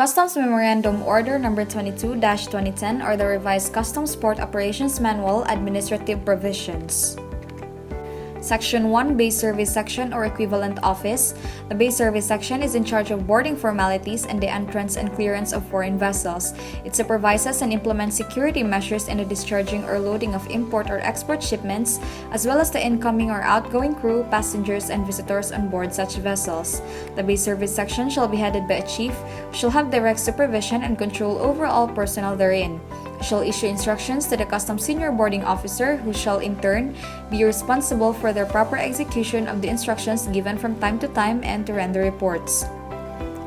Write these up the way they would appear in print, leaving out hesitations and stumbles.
Customs Memorandum Order Number 22-2010 or the Revised Customs Port Operations Manual Administrative Provisions. Section 1 Base Service Section or Equivalent Office. The Base Service Section is in charge of boarding formalities and the entrance and clearance of foreign vessels. It supervises and implements security measures in the discharging or loading of import or export shipments, as well as the incoming or outgoing crew, passengers, and visitors on board such vessels. The Base Service Section shall be headed by a chief, who shall have direct supervision and control over all personnel therein. Shall issue instructions to the Customs Senior Boarding Officer, who shall in turn be responsible for the proper execution of the instructions given from time to time and to render reports.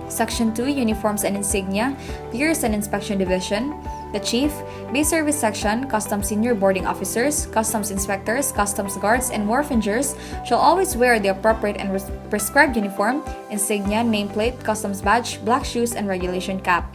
Section 2 Uniforms and Insignia, Piers and Inspection Division. The Chief, Base Service Section, Customs Senior Boarding Officers, Customs Inspectors, Customs Guards, and Wharfingers shall always wear the appropriate and prescribed uniform, insignia, nameplate, customs badge, black shoes, and regulation cap.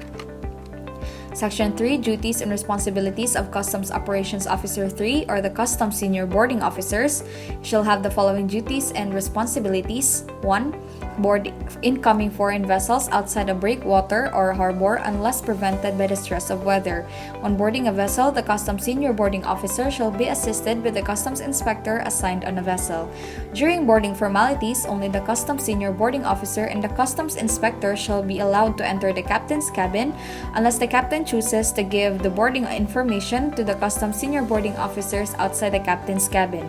Section 3 Duties and Responsibilities of Customs Operations Officer 3 or the Customs Senior Boarding Officers shall have the following duties and responsibilities. 1. Board incoming foreign vessels outside a breakwater or harbor unless prevented by the stress of weather. On boarding a vessel, the Customs Senior Boarding Officer shall be assisted with the Customs Inspector assigned on a vessel. During boarding formalities, only the Customs Senior Boarding Officer and the Customs Inspector shall be allowed to enter the captain's cabin unless the captain chooses to give the boarding information to the Customs Senior Boarding Officers outside the captain's cabin.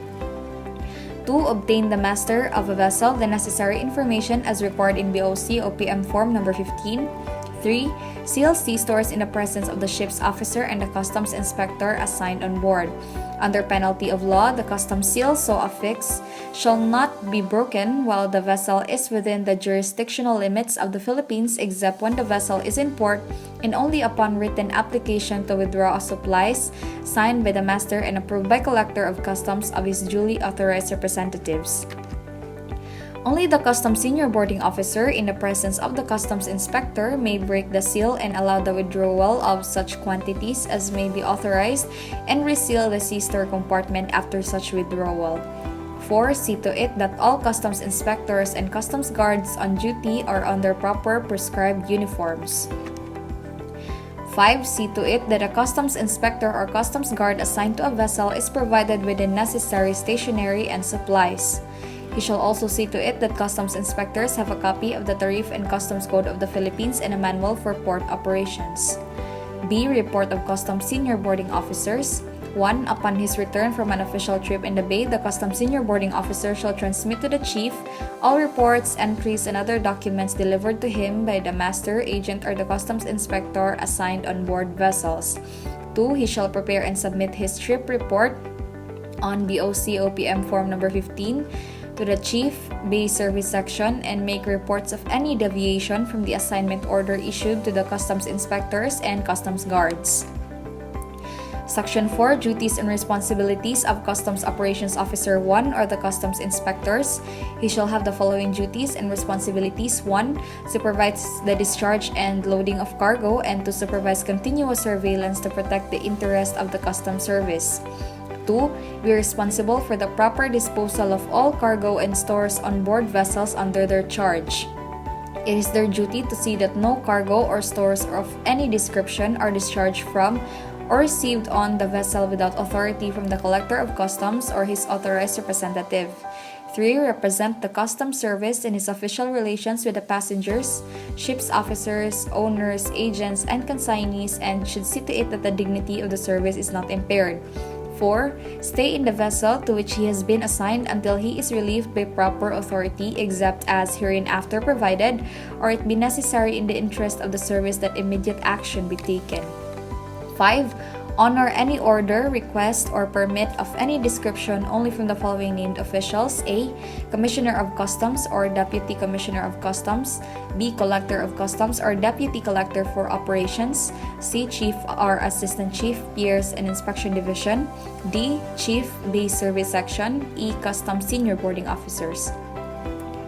2. Obtain the master of a vessel the necessary information as required in BOC OPM Form Number 15. 3. Seal sea stores in the presence of the ship's officer and the customs inspector assigned on board. Under penalty of law, the customs seal so affixed shall not be broken while the vessel is within the jurisdictional limits of the Philippines except when the vessel is in port and only upon written application to withdraw supplies signed by the master and approved by collector of customs of his duly authorized representatives. Only the Customs Senior Boarding Officer, in the presence of the Customs Inspector, may break the seal and allow the withdrawal of such quantities as may be authorized and reseal the sea store compartment after such withdrawal. 4. See to it that all Customs Inspectors and Customs Guards on duty are on their proper prescribed uniforms. 5. See to it that a Customs Inspector or Customs Guard assigned to a vessel is provided with the necessary stationery and supplies. He shall also see to it that customs inspectors have a copy of the Tariff and Customs Code of the Philippines and a manual for port operations. B. Report of Customs Senior Boarding Officers. 1. Upon his return from an official trip in the Bay, the Customs Senior Boarding Officer shall transmit to the Chief all reports, entries, and other documents delivered to him by the master, agent, or the Customs Inspector assigned on board vessels. 2. He shall prepare and submit his trip report on BOC OPM Form Number 15 to the Chief, Base Service Section, and make reports of any deviation from the assignment order issued to the Customs Inspectors and Customs Guards. Section 4 Duties and Responsibilities of Customs Operations Officer 1 or the Customs Inspectors. He shall have the following duties and responsibilities. 1. Supervise the discharge and loading of cargo and to supervise continuous surveillance to protect the interest of the Customs Service. 2. Be responsible for the proper disposal of all cargo and stores on board vessels under their charge. It is their duty to see that no cargo or stores of any description are discharged from or received on the vessel without authority from the Collector of Customs or his authorized representative. 3. Represent the Customs Service in his official relations with the passengers, ship's officers, owners, agents, and consignees and should see to it that the dignity of the service is not impaired. 4. Stay in the vessel to which he has been assigned until he is relieved by proper authority except as hereinafter provided, or it be necessary in the interest of the service that immediate action be taken. 5. Honor any order, request, or permit of any description only from the following named officials. A. Commissioner of Customs or Deputy Commissioner of Customs. B. Collector of Customs or Deputy Collector for Operations. C. Chief or Assistant Chief, Piers and Inspection Division. D. Chief, Base Service Section. E. Customs Senior Boarding Officers.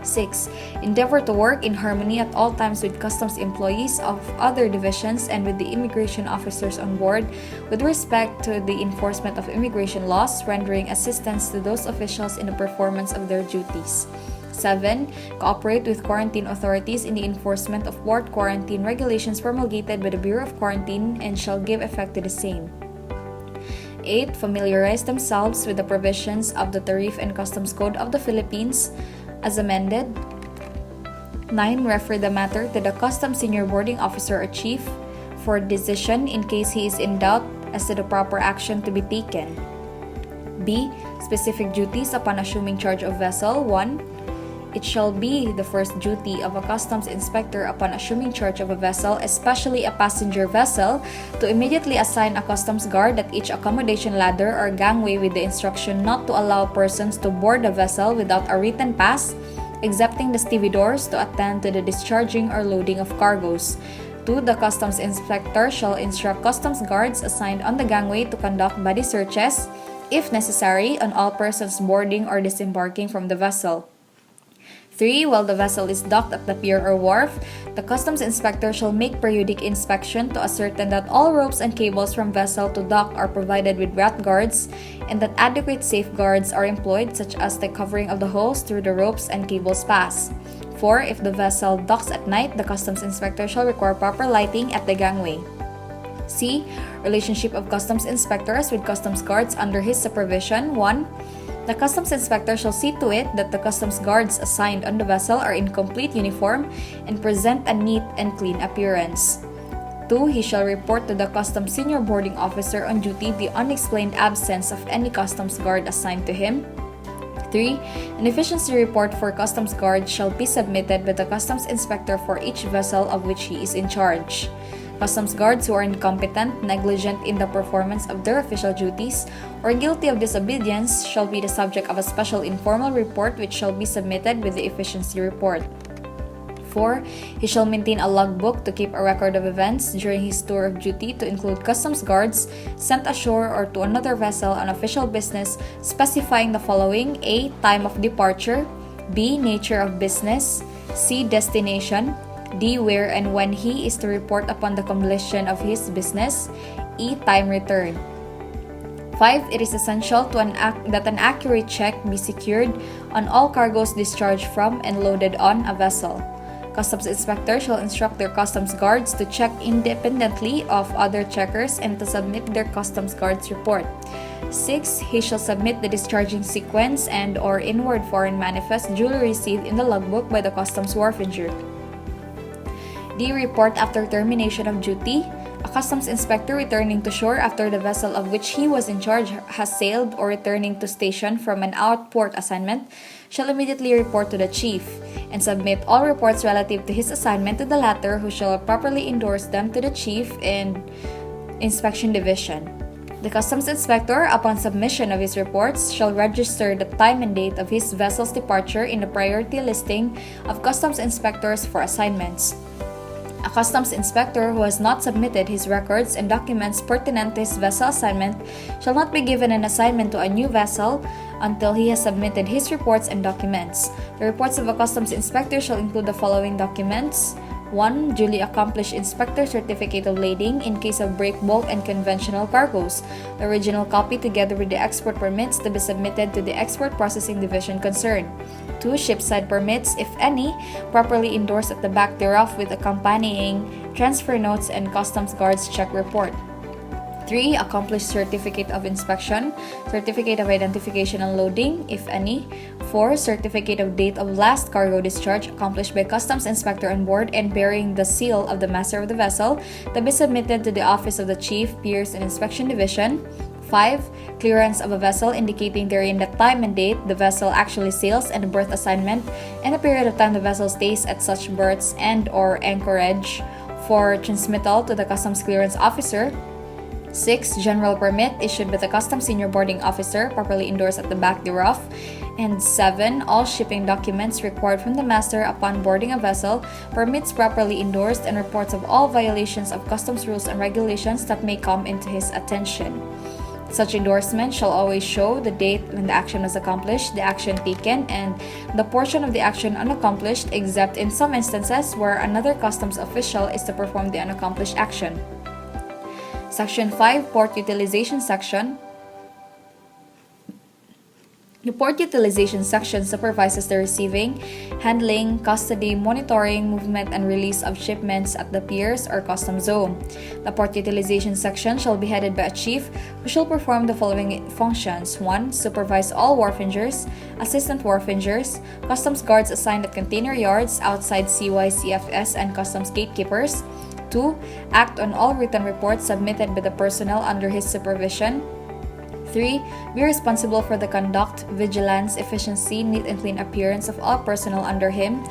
6. Endeavor to work in harmony at all times with customs employees of other divisions and with the immigration officers on board with respect to the enforcement of immigration laws, rendering assistance to those officials in the performance of their duties. 7. Cooperate with quarantine authorities in the enforcement of port quarantine regulations promulgated by the Bureau of Quarantine and shall give effect to the same. 8. Familiarize themselves with the provisions of the Tariff and Customs Code of the Philippines as amended. 9. Refer the matter to the Customs Senior Boarding Officer or Chief for decision in case he is in doubt as to the proper action to be taken. B. Specific duties upon assuming charge of vessel. 1. It shall be the first duty of a customs inspector upon assuming charge of a vessel, especially a passenger vessel, to immediately assign a customs guard at each accommodation ladder or gangway with the instruction not to allow persons to board the vessel without a written pass, excepting the stevedores to attend to the discharging or loading of cargoes. 2. The customs inspector shall instruct customs guards assigned on the gangway to conduct body searches, if necessary, on all persons boarding or disembarking from the vessel. 3. While the vessel is docked at the pier or wharf, the customs inspector shall make periodic inspection to ascertain that all ropes and cables from vessel to dock are provided with rat guards and that adequate safeguards are employed, such as the covering of the holes through the ropes and cables pass. 4. If the vessel docks at night, the customs inspector shall require proper lighting at the gangway. C. Relationship of customs inspectors with customs guards under his supervision. 1. The customs inspector shall see to it that the customs guards assigned on the vessel are in complete uniform and present a neat and clean appearance. 2. He shall report to the customs senior boarding officer on duty the unexplained absence of any customs guard assigned to him. 3. An efficiency report for customs guards shall be submitted by the customs inspector for each vessel of which he is in charge. Customs guards who are incompetent, negligent in the performance of their official duties, or guilty of disobedience shall be the subject of a special informal report which shall be submitted with the efficiency report. 4. He shall maintain a logbook to keep a record of events during his tour of duty to include customs guards sent ashore or to another vessel on official business, specifying the following: A. Time of departure. B. Nature of business. C. Destination. D. Where and when he is to report upon the completion of his business. E. Time return. 5. It is essential that an accurate check be secured on all cargoes discharged from and loaded on a vessel. Customs inspectors shall instruct their customs guards to check independently of other checkers and to submit their customs guards report. 6. He shall submit the discharging sequence and or inward foreign manifest duly received in the logbook by the customs wharfinger. D. Report after termination of duty. A customs inspector returning to shore after the vessel of which he was in charge has sailed or returning to station from an outport assignment shall immediately report to the chief and submit all reports relative to his assignment to the latter, who shall properly endorse them to the chief and inspection division. The customs inspector, upon submission of his reports, shall register the time and date of his vessel's departure in the priority listing of customs inspectors for assignments. A customs inspector who has not submitted his records and documents pertinent to his vessel assignment shall not be given an assignment to a new vessel until he has submitted his reports and documents. The reports of a customs inspector shall include the following documents: 1. Duly accomplished inspector certificate of lading in case of break bulk and conventional cargoes. The original copy together with the export permits to be submitted to the export processing division concerned. 2. Shipside permits, if any, properly endorsed at the back thereof with accompanying transfer notes and customs guards check report. 3. Accomplished certificate of inspection, certificate of identification and loading, if any. 4. Certificate of date of last cargo discharge accomplished by customs inspector on board and bearing the seal of the master of the vessel to be submitted to the office of the chief, piers, and inspection division. 5. Clearance of a vessel indicating therein the time and date the vessel actually sails and the berth assignment and the period of time the vessel stays at such berths and or anchorage for transmittal to the customs clearance officer. 6. General permit issued by the customs senior boarding officer, properly endorsed at the back thereof. And 7. All shipping documents required from the master upon boarding a vessel, permits properly endorsed, and reports of all violations of customs rules and regulations that may come into his attention. Such endorsement shall always show the date when the action was accomplished, the action taken, and the portion of the action unaccomplished, except in some instances where another customs official is to perform the unaccomplished action. Section 5, Port Utilization Section. The port utilization section supervises the receiving, handling, custody, monitoring, movement, and release of shipments at the piers or customs zone. The port utilization section shall be headed by a chief who shall perform the following functions. 1. Supervise all wharfingers, assistant wharfingers, customs guards assigned at container yards outside CYCFS and customs gatekeepers. 2. Act on all written reports submitted by the personnel under his supervision. 3. Be responsible for the conduct, vigilance, efficiency, neat and clean appearance of all personnel under him.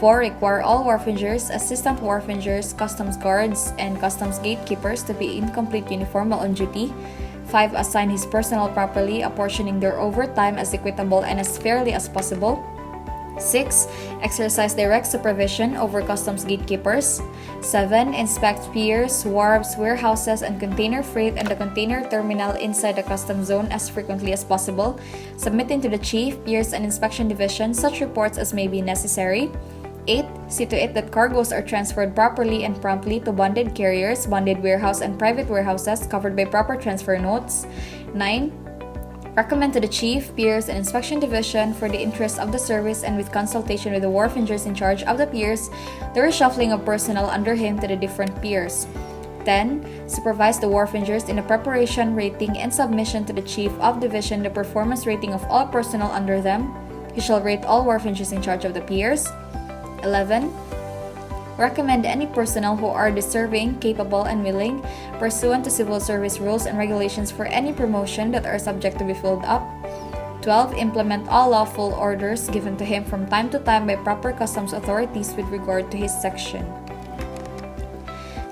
4. Require all wharfingers, assistant wharfingers, customs guards, and customs gatekeepers to be in complete uniform while on duty. 5. Assign his personnel properly, apportioning their overtime as equitable and as fairly as possible. 6. Exercise direct supervision over customs gatekeepers. 7. Inspect piers, wharves, warehouses, and container freight and the container terminal inside the customs zone as frequently as possible, submitting to the Chief, Piers, and Inspection Division such reports as may be necessary. 8. See to it that cargoes are transferred properly and promptly to bonded carriers, bonded warehouse, and private warehouses covered by proper transfer notes. 9. Recommend to the Chief, Piers, and Inspection Division for the interest of the service and with consultation with the wharfingers in charge of the piers, the reshuffling of personnel under him to the different piers. 10. Supervise the wharfingers in the preparation, rating, and submission to the Chief of Division the performance rating of all personnel under them. He shall rate all wharfingers in charge of the piers. 11. Recommend any personnel who are deserving, capable, and willing, pursuant to civil service rules and regulations for any promotion that are subject to be filled up. 12. Implement all lawful orders given to him from time to time by proper customs authorities with regard to his section.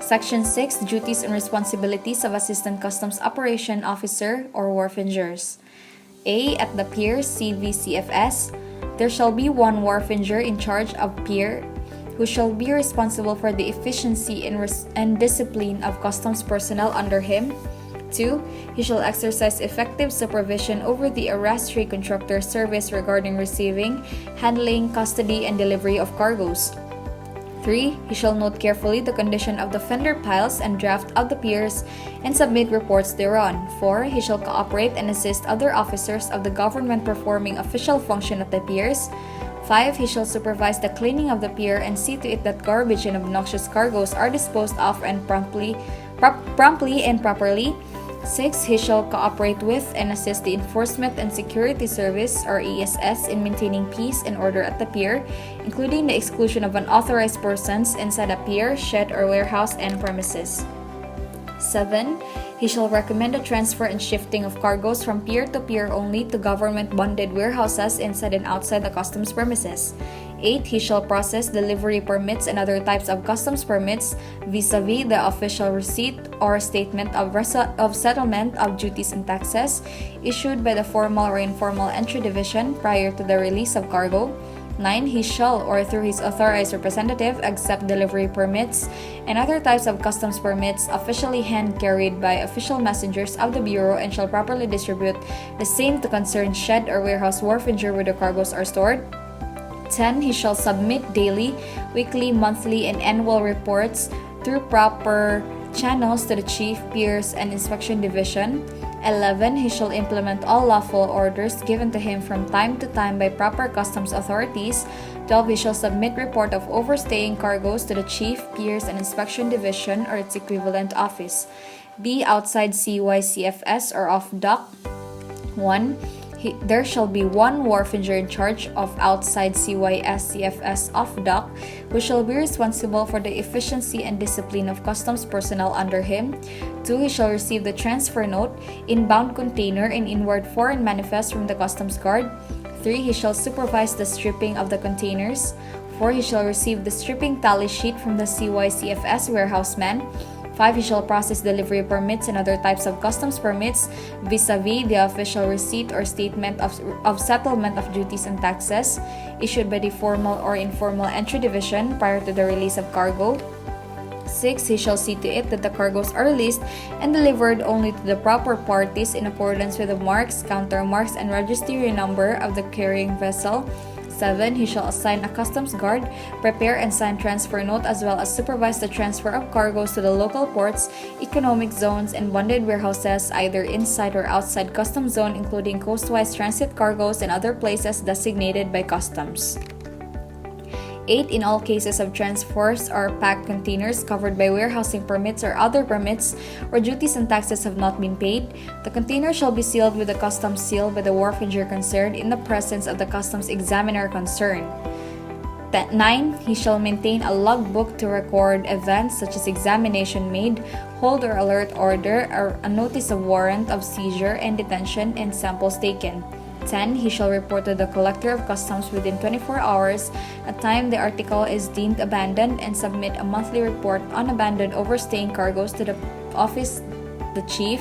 Section 6. Duties and responsibilities of Assistant Customs Operation Officer or Wharfingers. A. At the pier CVCFS, there shall be one wharfinger in charge of pier who shall be responsible for the efficiency and discipline of customs personnel under him. 2. He shall exercise effective supervision over the arrest contractor service regarding receiving, handling, custody, and delivery of cargoes. 3. He shall note carefully the condition of the fender piles and draft of the piers and submit reports thereon. 4. He shall cooperate and assist other officers of the government performing official function at the piers. 5. He shall supervise the cleaning of the pier and see to it that garbage and obnoxious cargoes are disposed of and promptly and properly. 6. He shall cooperate with and assist the Enforcement and Security Service or ESS in maintaining peace and order at the pier, including the exclusion of unauthorized persons inside a pier, shed, or warehouse and premises. 7. He shall recommend the transfer and shifting of cargoes from pier to pier only to government-bonded warehouses inside and outside the customs premises. 8. He shall process delivery permits and other types of customs permits vis-a-vis the official receipt or statement of settlement of duties and taxes issued by the Formal or Informal Entry Division prior to the release of cargo. 9. He shall, or through his authorized representative, accept delivery permits and other types of customs permits officially hand-carried by official messengers of the Bureau and shall properly distribute the same to concerned shed or warehouse wharfinger where the cargoes are stored. 10. He shall submit daily, weekly, monthly, and annual reports through proper channels to the Chief, Piers, and Inspection Division. 11. He shall implement all lawful orders given to him from time to time by proper customs authorities. 12. He shall submit report of overstaying cargoes to the Chief, Piers, and Inspection Division or its equivalent office. B. Outside CYCFS or off dock. 1. There shall be one wharfinger in charge of outside CYSCFS off dock, who shall be responsible for the efficiency and discipline of customs personnel under him. 2. He shall receive the transfer note, inbound container, and inward foreign manifest from the customs guard. 3. He shall supervise the stripping of the containers. 4. He shall receive the stripping tally sheet from the CYCFS warehouseman. 5. He shall process delivery permits and other types of customs permits vis-a-vis the official receipt or statement of settlement of duties and taxes issued by the Formal or Informal Entry Division prior to the release of cargo. 6. He shall see to it that the cargoes are released and delivered only to the proper parties in accordance with the marks, countermarks, and registry number of the carrying vessel. 7. He shall assign a customs guard, prepare and sign transfer note as well as supervise the transfer of cargoes to the local ports, economic zones, and bonded warehouses either inside or outside customs zone, including coastwise transit cargoes and other places designated by customs. 8. In all cases of transfers or packed containers covered by warehousing permits or other permits where duties and taxes have not been paid, the container shall be sealed with a customs seal by the wharfinger concerned in the presence of the customs examiner concerned. 9. He shall maintain a logbook to record events such as examination made, hold or alert order, or a notice of warrant of seizure and detention and samples taken. 10. He shall report to the Collector of Customs within 24 hours at time the article is deemed abandoned and submit a monthly report on abandoned overstaying cargoes to the office, the Chief,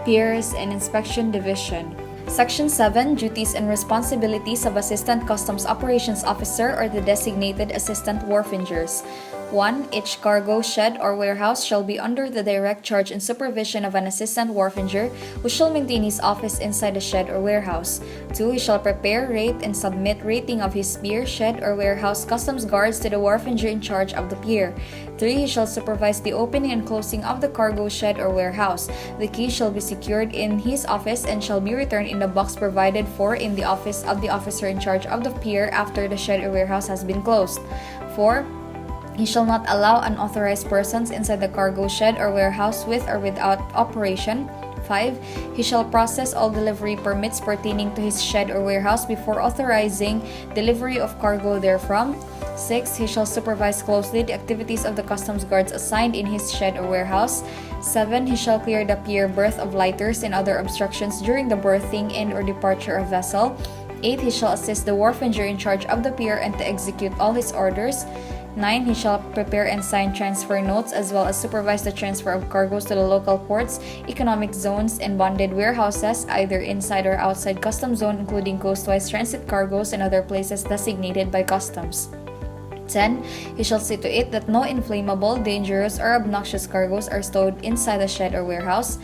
Piers, and Inspection Division. Section 7. Duties and responsibilities of Assistant Customs Operations Officer or the designated Assistant Wharfingers. 1. Each cargo shed or warehouse shall be under the direct charge and supervision of an assistant wharfinger who shall maintain his office inside the shed or warehouse. 2. He shall prepare, rate, and submit rating of his pier, shed, or warehouse customs guards to the wharfinger in charge of the pier. 3. He shall supervise the opening and closing of the cargo shed or warehouse. The key shall be secured in his office and shall be returned in the box provided for in the office of the officer in charge of the pier after the shed or warehouse has been closed. 4. He shall not allow unauthorized persons inside the cargo shed or warehouse with or without operation. 5. He shall process all delivery permits pertaining to his shed or warehouse before authorizing delivery of cargo therefrom. 6. He shall supervise closely the activities of the customs guards assigned in his shed or warehouse. 7. He shall clear the pier berth of lighters and other obstructions during the berthing in or departure of vessel. 8. He shall assist the wharfinger in charge of the pier and to execute all his orders. 9. He shall prepare and sign transfer notes as well as supervise the transfer of cargoes to the local ports, economic zones, and bonded warehouses either inside or outside customs zone, including coastwise transit cargoes and other places designated by customs. 10. He shall see to it that no inflammable, dangerous, or obnoxious cargoes are stowed inside the shed or warehouse.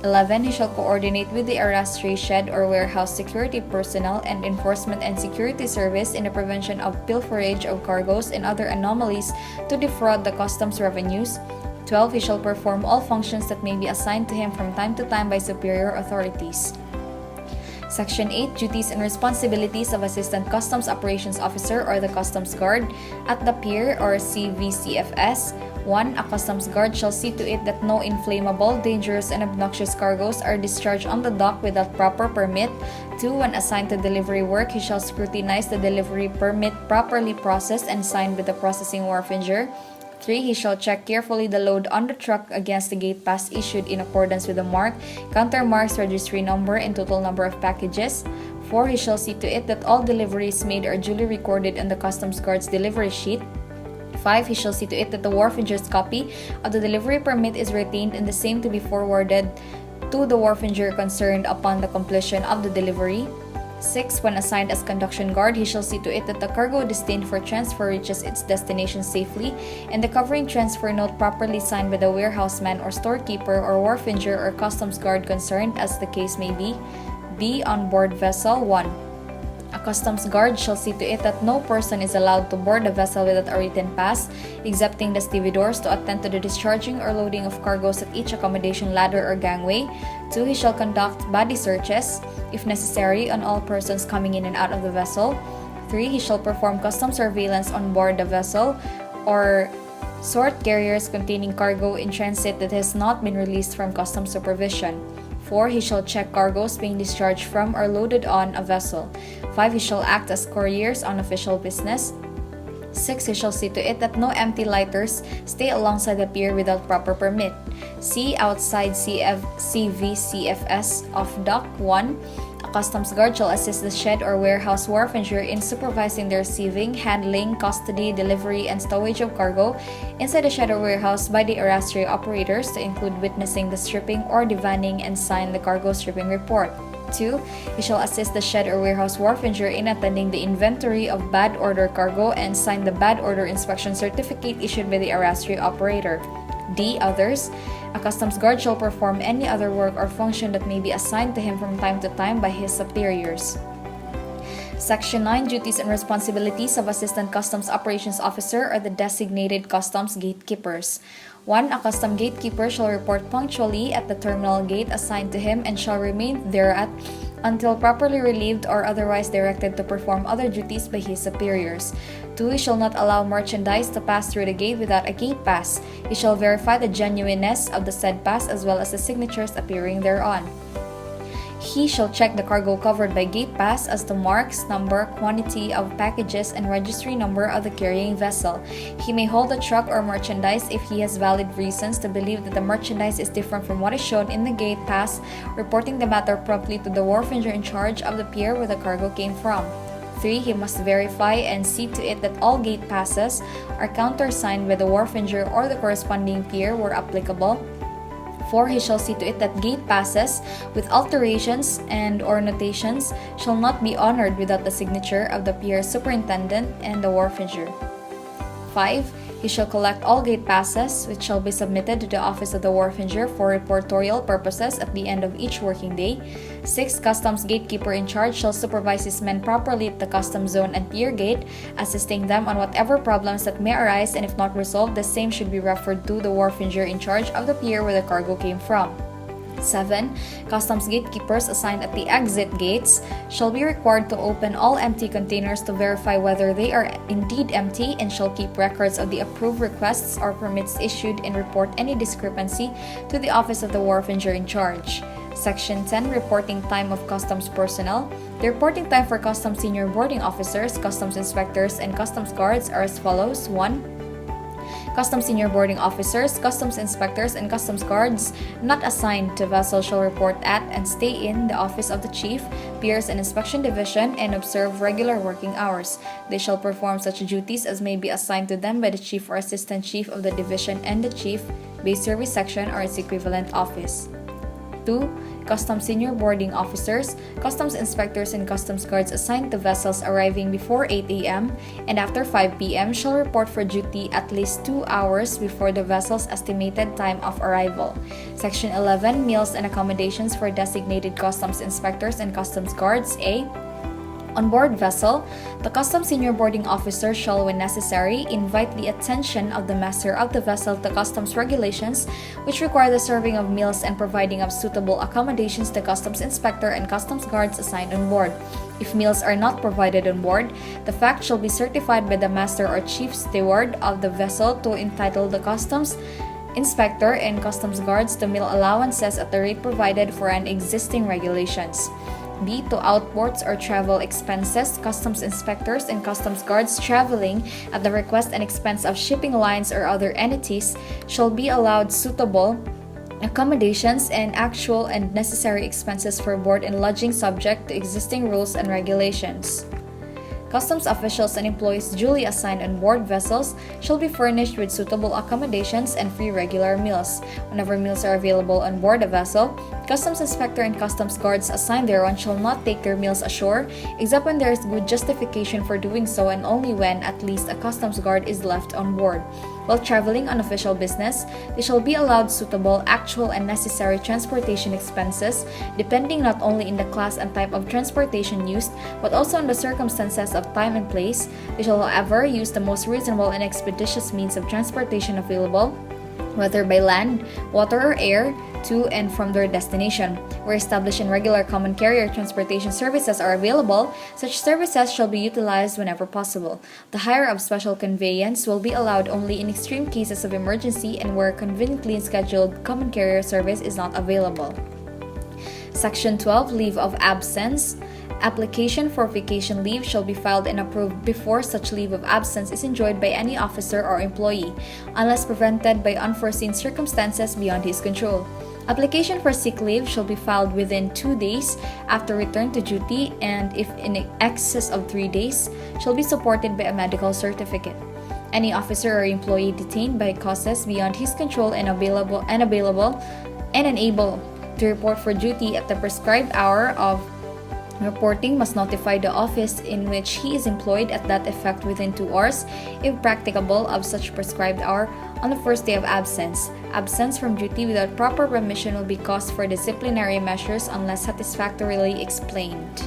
11. He shall coordinate with the arrastre, shed, or warehouse security personnel and enforcement and security service in the prevention of pilferage of cargoes and other anomalies to defraud the customs revenues. 12. He shall perform all functions that may be assigned to him from time to time by superior authorities. Section 8. Duties and responsibilities of Assistant Customs Operations Officer or the Customs Guard at the pier or CVCFS. 1. A customs guard shall see to it that no inflammable, dangerous, and obnoxious cargoes are discharged on the dock without proper permit. 2. When assigned to delivery work, he shall scrutinize the delivery permit properly processed and signed with the processing wharfinger. 3. He shall check carefully the load on the truck against the gate pass issued in accordance with the mark, counter marks, registry number, and total number of packages. 4. He shall see to it that all deliveries made are duly recorded on the customs guard's delivery sheet. 5. He shall see to it that the wharfinger's copy of the delivery permit is retained and the same to be forwarded to the wharfinger concerned upon the completion of the delivery. 6. When assigned as conduction guard, he shall see to it that the cargo destined for transfer reaches its destination safely and the covering transfer note properly signed by the warehouseman or storekeeper or wharfinger or customs guard concerned as the case may be. B. On board vessel 1. A customs guard shall see to it that no person is allowed to board a vessel without a written pass, excepting the stevedores to attend to the discharging or loading of cargoes at each accommodation ladder or gangway. 2. He shall conduct body searches, if necessary, on all persons coming in and out of the vessel. 3. He shall perform customs surveillance on board the vessel or sort carriers containing cargo in transit that has not been released from customs supervision. 4. He shall check cargoes being discharged from or loaded on a vessel. 5. He shall act as couriers on official business. 6. He shall see to it that no empty lighters stay alongside the pier without proper permit. C. Outside CVCFS off dock 1. A customs guard shall assist the shed or warehouse wharfinger in supervising the receiving, handling, custody, delivery, and stowage of cargo inside the shed or warehouse by the arrastre operators to include witnessing the stripping or divanning and sign the cargo stripping report. 2. He shall assist the shed or warehouse wharfinger in attending the inventory of bad order cargo and sign the bad order inspection certificate issued by the arrastre operator. D. Others. A customs guard shall perform any other work or function that may be assigned to him from time to time by his superiors. Section 9, Duties and Responsibilities of Assistant Customs Operations Officer or the designated customs gatekeepers. 1. A custom gatekeeper shall report punctually at the terminal gate assigned to him and shall remain thereat until properly relieved or otherwise directed to perform other duties by his superiors. 2. He shall not allow merchandise to pass through the gate without a gate pass. He shall verify the genuineness of the said pass as well as the signatures appearing thereon. He shall check the cargo covered by gate pass as to marks, number, quantity of packages, and registry number of the carrying vessel. He may hold a truck or merchandise if he has valid reasons to believe that the merchandise is different from what is shown in the gate pass, reporting the matter promptly to the wharfinger in charge of the pier where the cargo came from. 3. He must verify and see to it that all gate passes are countersigned by the wharfinger or the corresponding pier where applicable. 4. He shall see to it that gate passes with alterations and or notations shall not be honored without the signature of the pier superintendent and the wharfinger. 5. He shall collect all gate passes which shall be submitted to the office of the wharfinger for reportorial purposes at the end of each working day. 6. Customs gatekeeper in charge shall supervise his men properly at the customs zone and pier gate, assisting them on whatever problems that may arise, and if not resolved, the same should be referred to the wharfinger in charge of the pier where the cargo came from. 7. Customs gatekeepers assigned at the exit gates shall be required to open all empty containers to verify whether they are indeed empty and shall keep records of the approved requests or permits issued and report any discrepancy to the office of the wharfinger in charge. Section 10, Reporting Time of Customs Personnel. The reporting time for customs senior boarding officers, customs inspectors, and customs guards are as follows. 1. Customs senior boarding officers, customs inspectors, and customs guards not assigned to vessel shall report at and stay in the office of the Chief, Piers and Inspection Division and observe regular working hours. They shall perform such duties as may be assigned to them by the Chief or Assistant Chief of the Division and the Chief, Base Service Section or its equivalent office. 2. Customs senior boarding officers, customs inspectors, and customs guards assigned to vessels arriving before 8 a.m. and after 5 p.m. shall report for duty at least 2 hours before the vessel's estimated time of arrival. Section 11, Meals and Accommodations for designated customs inspectors and customs guards. A. On board vessel, the customs senior boarding officer shall, when necessary, invite the attention of the master of the vessel to customs regulations which require the serving of meals and providing of suitable accommodations to customs inspector and customs guards assigned on board. If meals are not provided on board, the fact shall be certified by the master or chief steward of the vessel to entitle the customs inspector and customs guards to meal allowances at the rate provided for an existing regulations. B. To outports or travel expenses, customs inspectors and customs guards traveling at the request and expense of shipping lines or other entities shall be allowed suitable accommodations and actual and necessary expenses for board and lodging subject to existing rules and regulations. Customs officials and employees duly assigned on board vessels shall be furnished with suitable accommodations and free regular meals. Whenever meals are available on board a vessel, customs inspector and customs guards assigned thereon shall not take their meals ashore, except when there is good justification for doing so and only when at least a customs guard is left on board. While traveling on official business, they shall be allowed suitable, actual, and necessary transportation expenses, depending not only in the class and type of transportation used, but also on the circumstances of time and place. They shall, however, use the most reasonable and expeditious means of transportation available, whether by land, water, or air, to and from their destination. Where established and regular common carrier transportation services are available, such services shall be utilized whenever possible. The hire of special conveyance will be allowed only in extreme cases of emergency and where conveniently scheduled common carrier service is not available. Section 12, Leave of Absence. Application for vacation leave shall be filed and approved before such leave of absence is enjoyed by any officer or employee, unless prevented by unforeseen circumstances beyond his control. Application for sick leave shall be filed within 2 days after return to duty, and if in excess of 3 days, shall be supported by a medical certificate. Any officer or employee detained by causes beyond his control and unable to report for duty at the prescribed hour of reporting must notify the office in which he is employed at that effect within 2 hours, if practicable, of such prescribed hour on the first day of absence. Absence from duty without proper permission will be cause for disciplinary measures unless satisfactorily explained.